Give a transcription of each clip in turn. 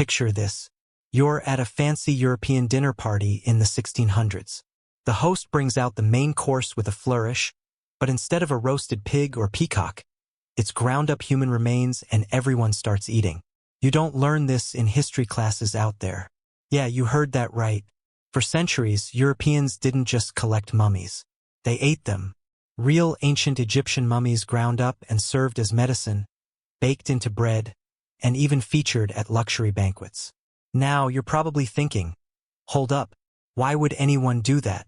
Picture this. You're at a fancy European dinner party in the 1600s. The host brings out the main course with a flourish, but instead of a roasted pig or peacock, it's ground-up human remains and everyone starts eating. You don't learn this in history classes out there. Yeah, you heard that right. For centuries, Europeans didn't just collect mummies. They ate them. Real ancient Egyptian mummies ground up and served as medicine, baked into bread, and even featured at luxury banquets. Now you're probably thinking, hold up, why would anyone do that?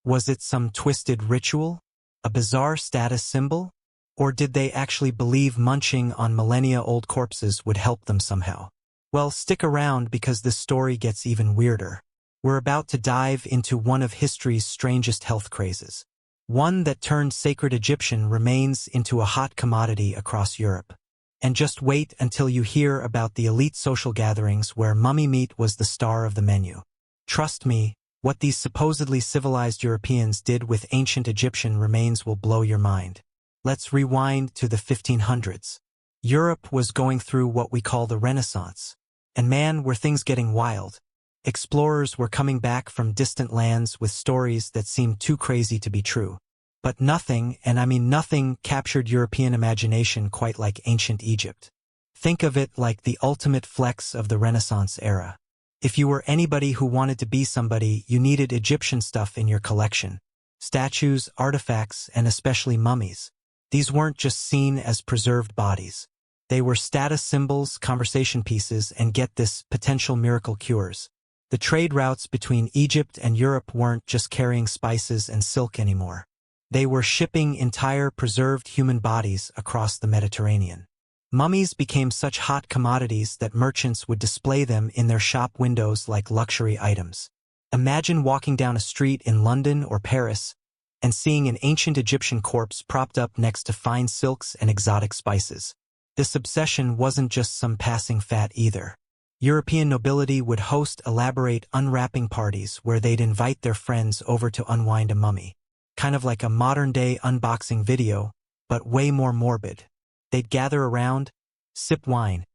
Was it some twisted ritual? A bizarre status symbol? Or did they actually believe munching on millennia-old corpses would help them somehow? Well, stick around because this story gets even weirder. We're about to dive into one of history's strangest health crazes. One that turned sacred Egyptian remains into a hot commodity across Europe. And just wait until you hear about the elite social gatherings where mummy meat was the star of the menu. Trust me, what these supposedly civilized Europeans did with ancient Egyptian remains will blow your mind. Let's rewind to the 1500s. Europe was going through what we call the Renaissance. And man, were things getting wild. Explorers were coming back from distant lands with stories that seemed too crazy to be true. But nothing, and I mean nothing, captured European imagination quite like ancient Egypt. Think of it like the ultimate flex of the Renaissance era. If you were anybody who wanted to be somebody, you needed Egyptian stuff in your collection. Statues, artifacts, and especially mummies. These weren't just seen as preserved bodies. They were status symbols, conversation pieces, and get this, potential miracle cures. The trade routes between Egypt and Europe weren't just carrying spices and silk anymore. They were shipping entire preserved human bodies across the Mediterranean. Mummies became such hot commodities that merchants would display them in their shop windows like luxury items. Imagine walking down a street in London or Paris and seeing an ancient Egyptian corpse propped up next to fine silks and exotic spices. This obsession wasn't just some passing fad either. European nobility would host elaborate unwrapping parties where they'd invite their friends over to unwind a mummy. Kind of like a modern-day unboxing video, but way more morbid. They'd gather around, sip wine,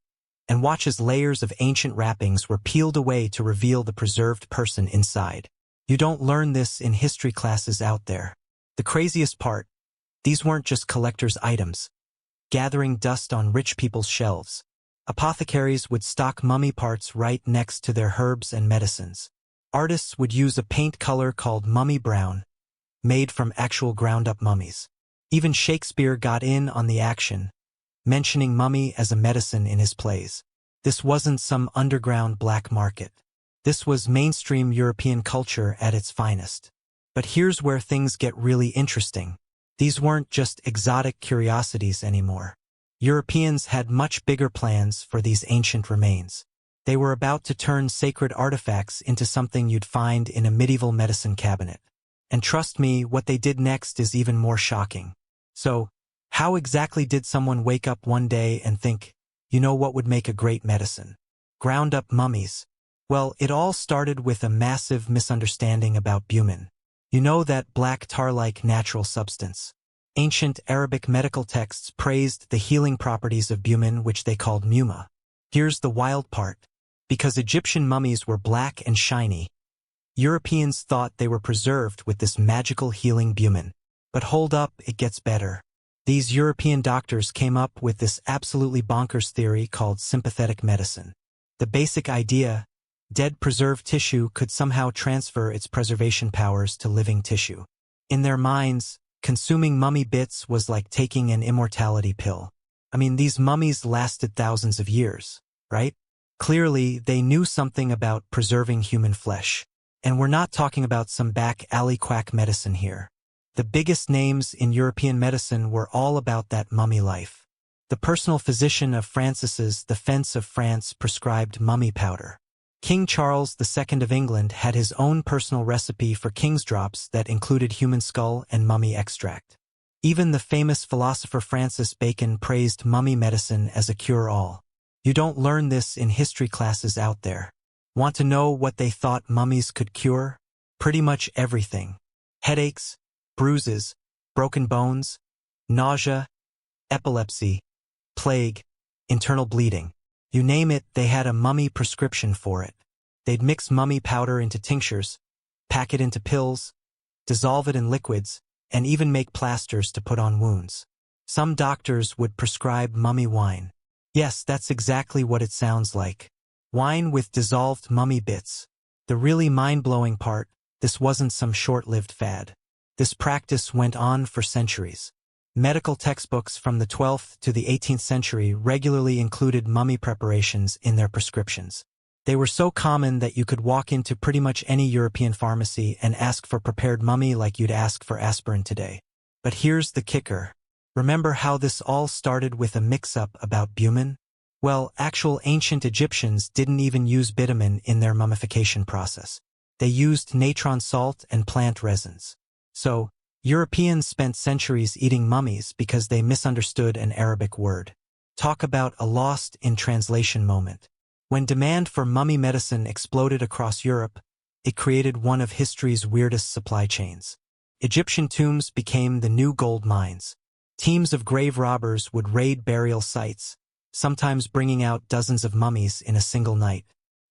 and watch as layers of ancient wrappings were peeled away to reveal the preserved person inside. You don't learn this in history classes out there. The craziest part, these weren't just collectors' items, gathering dust on rich people's shelves. Apothecaries would stock mummy parts right next to their herbs and medicines. Artists would use a paint color called mummy brown, made from actual ground-up mummies. Even Shakespeare got in on the action, mentioning mummy as a medicine in his plays. This wasn't some underground black market. This was mainstream European culture at its finest. But here's where things get really interesting. These weren't just exotic curiosities anymore. Europeans had much bigger plans for these ancient remains. They were about to turn sacred artifacts into something you'd find in a medieval medicine cabinet. And trust me, what they did next is even more shocking. So, how exactly did someone wake up one day and think, you know what would make a great medicine? Ground-up mummies. Well, it all started with a massive misunderstanding about bumin. You know, that black tar-like natural substance. Ancient Arabic medical texts praised the healing properties of bumin, which they called muma. Here's the wild part. Because Egyptian mummies were black and shiny, Europeans thought they were preserved with this magical healing bumin. But hold up, it gets better. These European doctors came up with this absolutely bonkers theory called sympathetic medicine. The basic idea: dead preserved tissue could somehow transfer its preservation powers to living tissue. In their minds, consuming mummy bits was like taking an immortality pill. I mean, these mummies lasted thousands of years, right? Clearly, they knew something about preserving human flesh. And we're not talking about some back alley quack medicine here. The biggest names in European medicine were all about that mummy life. The personal physician of Francis's The Fence of France prescribed mummy powder. King Charles II of England had his own personal recipe for king's drops that included human skull and mummy extract. Even the famous philosopher Francis Bacon praised mummy medicine as a cure-all. You don't learn this in history classes out there. Want to know what they thought mummies could cure? Pretty much everything. Headaches, bruises, broken bones, nausea, epilepsy, plague, internal bleeding. You name it, they had a mummy prescription for it. They'd mix mummy powder into tinctures, pack it into pills, dissolve it in liquids, and even make plasters to put on wounds. Some doctors would prescribe mummy wine. Yes, that's exactly what it sounds like. Wine with dissolved mummy bits. The really mind-blowing part, this wasn't some short-lived fad. This practice went on for centuries. Medical textbooks from the 12th to the 18th century regularly included mummy preparations in their prescriptions. They were so common that you could walk into pretty much any European pharmacy and ask for prepared mummy like you'd ask for aspirin today. But here's the kicker. Remember how this all started with a mix-up about bumin? Well, actual ancient Egyptians didn't even use bitumen in their mummification process. They used natron salt and plant resins. So, Europeans spent centuries eating mummies because they misunderstood an Arabic word. Talk about a lost in translation moment. When demand for mummy medicine exploded across Europe, it created one of history's weirdest supply chains. Egyptian tombs became the new gold mines. Teams of grave robbers would raid burial sites, sometimes bringing out dozens of mummies in a single night.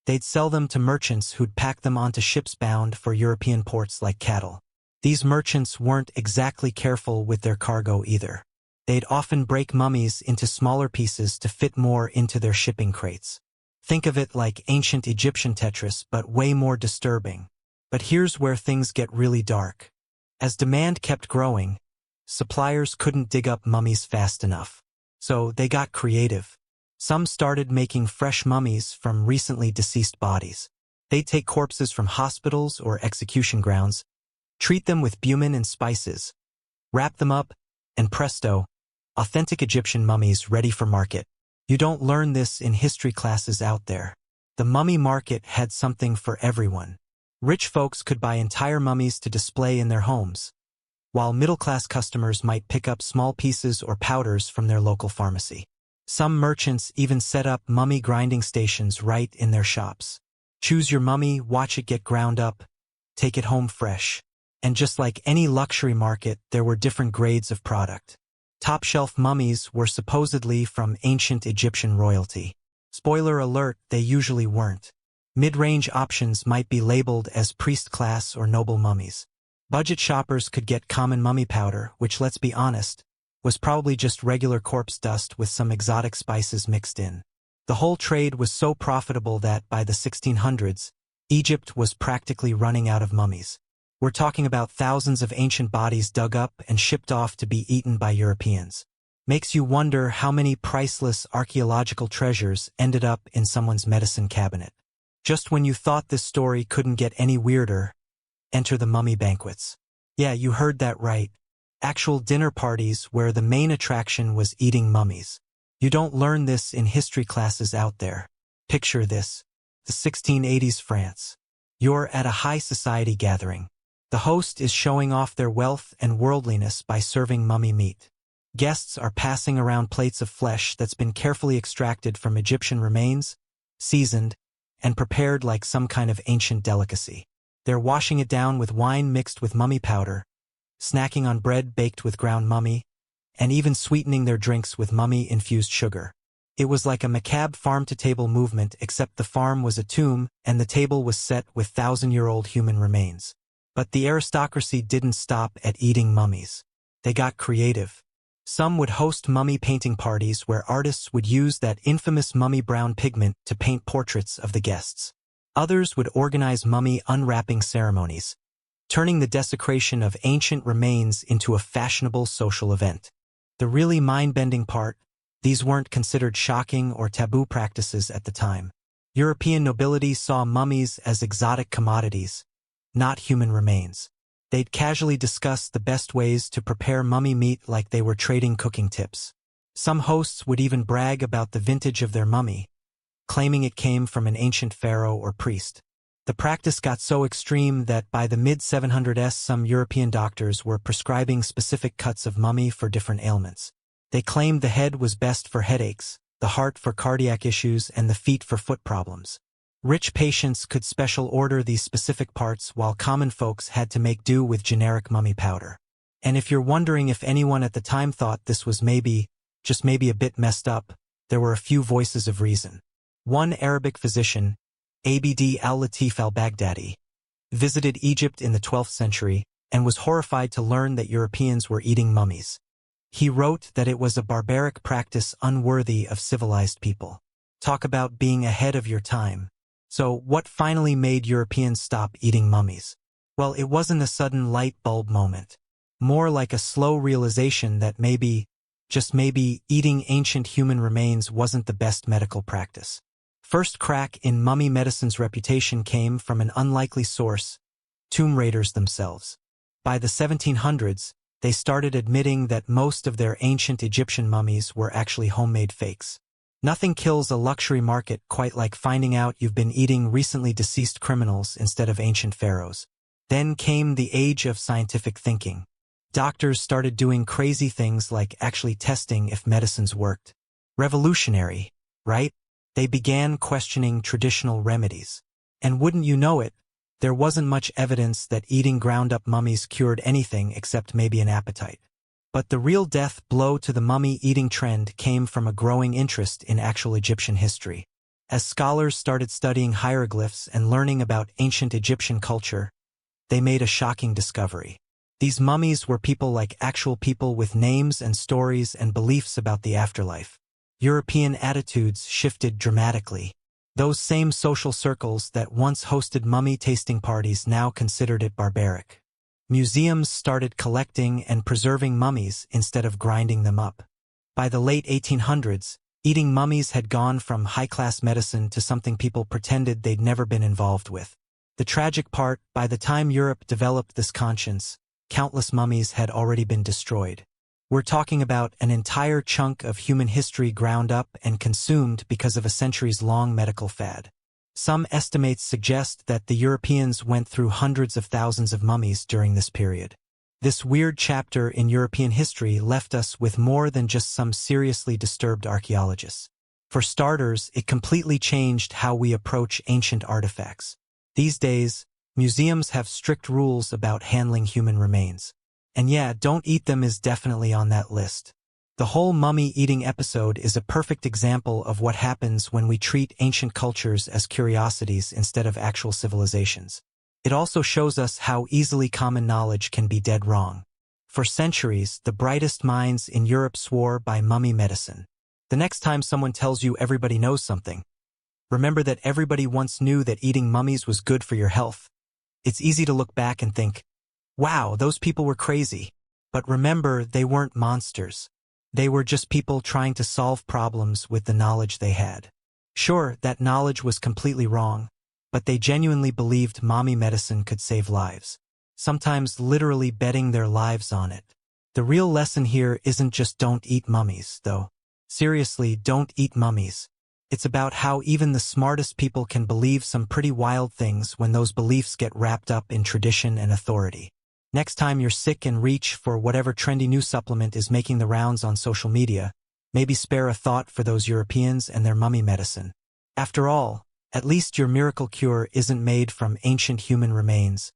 They'd sell them to merchants who'd pack them onto ships bound for European ports like cattle. These merchants weren't exactly careful with their cargo either. They'd often break mummies into smaller pieces to fit more into their shipping crates. Think of it like ancient Egyptian Tetris, but way more disturbing. But here's where things get really dark. As demand kept growing, suppliers couldn't dig up mummies fast enough. So they got creative. Some started making fresh mummies from recently deceased bodies. They'd take corpses from hospitals or execution grounds, treat them with bumin and spices, wrap them up, and presto, authentic Egyptian mummies ready for market. You don't learn this in history classes out there. The mummy market had something for everyone. Rich folks could buy entire mummies to display in their homes, while middle-class customers might pick up small pieces or powders from their local pharmacy. Some merchants even set up mummy grinding stations right in their shops. Choose your mummy, watch it get ground up, take it home fresh. And just like any luxury market, there were different grades of product. Top-shelf mummies were supposedly from ancient Egyptian royalty. Spoiler alert, they usually weren't. Mid-range options might be labeled as priest class or noble mummies. Budget shoppers could get common mummy powder, which, let's be honest, was probably just regular corpse dust with some exotic spices mixed in. The whole trade was so profitable that by the 1600s, Egypt was practically running out of mummies. We're talking about thousands of ancient bodies dug up and shipped off to be eaten by Europeans. Makes you wonder how many priceless archaeological treasures ended up in someone's medicine cabinet. Just when you thought this story couldn't get any weirder, enter the mummy banquets. Yeah, you heard that right. Actual dinner parties where the main attraction was eating mummies. You don't learn this in history classes out there. Picture this. The 1680s France. You're at a high society gathering. The host is showing off their wealth and worldliness by serving mummy meat. Guests are passing around plates of flesh that's been carefully extracted from Egyptian remains, seasoned, and prepared like some kind of ancient delicacy. They're washing it down with wine mixed with mummy powder, snacking on bread baked with ground mummy, and even sweetening their drinks with mummy-infused sugar. It was like a macabre farm-to-table movement, except the farm was a tomb and the table was set with thousand-year-old human remains. But the aristocracy didn't stop at eating mummies. They got creative. Some would host mummy painting parties where artists would use that infamous mummy brown pigment to paint portraits of the guests. Others would organize mummy unwrapping ceremonies, turning the desecration of ancient remains into a fashionable social event. The really mind-bending part, these weren't considered shocking or taboo practices at the time. European nobility saw mummies as exotic commodities, not human remains. They'd casually discuss the best ways to prepare mummy meat like they were trading cooking tips. Some hosts would even brag about the vintage of their mummy, claiming it came from an ancient pharaoh or priest. The practice got so extreme that by the mid-700s some European doctors were prescribing specific cuts of mummy for different ailments. They claimed the head was best for headaches, the heart for cardiac issues, and the feet for foot problems. Rich patients could special order these specific parts while common folks had to make do with generic mummy powder. And if you're wondering if anyone at the time thought this was maybe, just maybe a bit messed up, there were a few voices of reason. One Arabic physician, Abd al-Latif al-Baghdadi, visited Egypt in the 12th century and was horrified to learn that Europeans were eating mummies. He wrote that it was a barbaric practice unworthy of civilized people. Talk about being ahead of your time. So, what finally made Europeans stop eating mummies? Well, it wasn't a sudden light bulb moment. More like a slow realization that maybe, just maybe, eating ancient human remains wasn't the best medical practice. First crack in mummy medicine's reputation came from an unlikely source, tomb raiders themselves. By the 1700s, they started admitting that most of their ancient Egyptian mummies were actually homemade fakes. Nothing kills a luxury market quite like finding out you've been eating recently deceased criminals instead of ancient pharaohs. Then came the age of scientific thinking. Doctors started doing crazy things like actually testing if medicines worked. Revolutionary, right? They began questioning traditional remedies. And wouldn't you know it, there wasn't much evidence that eating ground-up mummies cured anything except maybe an appetite. But the real death blow to the mummy-eating trend came from a growing interest in actual Egyptian history. As scholars started studying hieroglyphs and learning about ancient Egyptian culture, they made a shocking discovery. These mummies were people like actual people with names and stories and beliefs about the afterlife. European attitudes shifted dramatically. Those same social circles that once hosted mummy-tasting parties now considered it barbaric. Museums started collecting and preserving mummies instead of grinding them up. By the late 1800s, eating mummies had gone from high-class medicine to something people pretended they'd never been involved with. The tragic part, by the time Europe developed this conscience, countless mummies had already been destroyed. We're talking about an entire chunk of human history ground up and consumed because of a centuries-long medical fad. Some estimates suggest that the Europeans went through hundreds of thousands of mummies during this period. This weird chapter in European history left us with more than just some seriously disturbed archaeologists. For starters, it completely changed how we approach ancient artifacts. These days, museums have strict rules about handling human remains. And yeah, don't eat them is definitely on that list. The whole mummy-eating episode is a perfect example of what happens when we treat ancient cultures as curiosities instead of actual civilizations. It also shows us how easily common knowledge can be dead wrong. For centuries, the brightest minds in Europe swore by mummy medicine. The next time someone tells you everybody knows something, remember that everybody once knew that eating mummies was good for your health. It's easy to look back and think, wow, those people were crazy. But remember, they weren't monsters. They were just people trying to solve problems with the knowledge they had. Sure, that knowledge was completely wrong, but they genuinely believed mummy medicine could save lives, sometimes literally betting their lives on it. The real lesson here isn't just don't eat mummies, though. Seriously, don't eat mummies. It's about how even the smartest people can believe some pretty wild things when those beliefs get wrapped up in tradition and authority. Next time you're sick and reach for whatever trendy new supplement is making the rounds on social media, maybe spare a thought for those Europeans and their mummy medicine. After all, at least your miracle cure isn't made from ancient human remains,